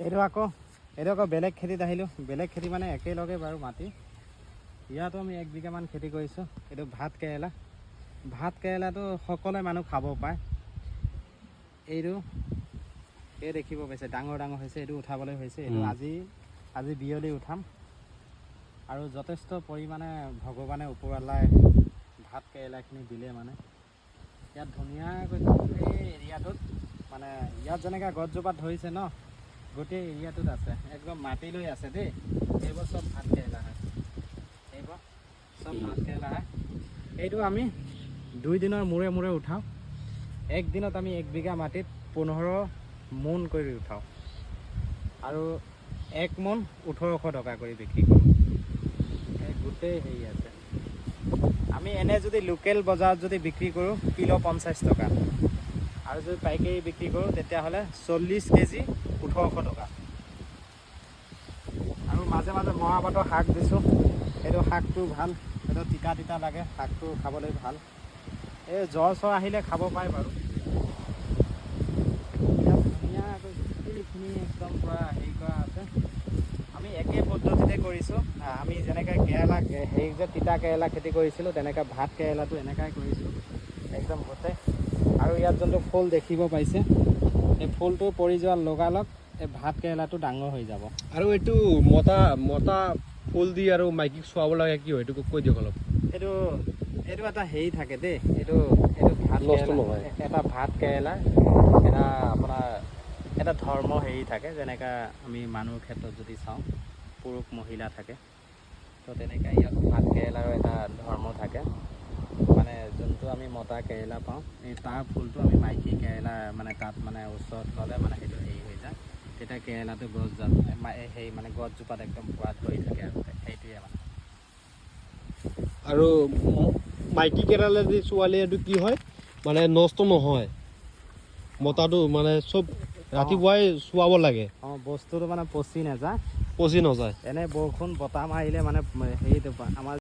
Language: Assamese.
এইটো আকৌ বেলেগ খেতিত আহিলোঁ। বেলেগ খেতি মানে একেলগে বাৰু মাটি। ইয়াতো আমি 1 বিঘামান খেতি কৰিছোঁ। এইটো ভাত কেৰেলা। ভাত কেৰেলাটো সকলোৱে মানুহ খাব পায়। এইটো এই দেখিব পাইছে ডাঙৰ হৈছে। এইটো উঠাবলৈ হৈছে। এইটো আজি বিয়লি উঠাম। আৰু যথেষ্ট পৰিমাণে ভগৱানে ওপৰৱালাই ভাত কেৰেলাখিনি দিলে মানে ইয়াত ধুনীয়াকৈ এই এৰিয়াটোত মানে ইয়াত যেনেকৈ গছজোপাত ধৰিছে ন, গোটেই এৰিয়াটোত আছে। একদম মাটি লৈ আছে দেই। এইবোৰ চব ভাত কেৰেলা হয়। এইবোৰ চব ভাত কেৰেলা হয়। এইটো আমি 2 দিনৰ মূৰে উঠাওঁ। 1 দিনত আমি 1 বিঘা মাটিত 15 মোন কৰি উঠাওঁ। আৰু 1 মোন 1800 টকা কৰি বিক্ৰী কৰোঁ। এই গোটেই হেৰি আছে। আমি এনে যদি লোকেল বজাৰত যদি বিক্ৰী কৰোঁ কিলো 50 টকা, আৰু যদি পাইকাৰী বিক্ৰী কৰোঁ তেতিয়াহ'লে 40 কেজি 1800 টকা। আৰু মাজে মৰাপাতৰ শাক দিছোঁ। এইটো শাকটো ভাল। এইটো তিতা লাগে। শাকটো খাবলৈ ভাল। এই জ্বৰ আহিলে খাব পাৰে বাৰু। ইয়াত ধুনীয়াকৈ গোটেইখিনি একদম পূৰা হেৰি কৰা আছে। আমি একে পদ্ধতিতে কৰিছোঁ। আমি যেনেকৈ কেৰেলা হেৰি যে তিতা কেৰেলা খেতি কৰিছিলোঁ, তেনেকৈ ভাত কেৰেলাটো এনেকুৱাই কৰিছোঁ একদম গোটেই। আৰু ইয়াত যোনটো ফুল দেখিব পাইছে, এই ফুলটো পৰি যোৱাৰ লগালগ এই ভাত কেৰেলাটো ডাঙৰ হৈ যাব। আৰু এইটো মতা ফুল দি আৰু মাইকীক চুৱাব লাগে কি হয়, এইটো কৈ দিয়ক অলপ। এইটো এটা হেৰি থাকে দেই। এইটো ভাত নষ্ট কেৰেলা নহয়। এটা ভাত কেৰেলা এটা আপোনাৰ এটা ধৰ্ম হেৰি থাকে। যেনেকৈ আমি মানুহৰ ক্ষেত্ৰত যদি চাওঁ, পুৰুষ মহিলা থাকে, তো তেনেকৈ ইয়াত ভাত কেৰেলাৰো এটা ধৰ্ম থাকে। মানে যোনটো আমি মতা কেৰেলা পাওঁ, এই তাৰ ফুলটো আমি মাইকী কেৰেলা মানে তাত মানে ওচৰত ল'লে মানে সেইটো হেৰি হৈ যায়। তেতিয়া কেৰেলাটো হেৰি মানে গছজোপাত একদম পূৰা ধৰি থাকে আৰু সেইটোৱে মানে। আৰু মাইকী কেৰেলা দি ছোৱালী এইটো কি হয় মানে নষ্ট নহয়। মতাটো মানে চব ৰাতিপুৱাই চুৱাব লাগে। বস্তুটো মানে পচি নাযায়। পচি নাযায়। এনে বৰষুণ বতাহ মাৰিলে মানে হেৰিটো আমাৰ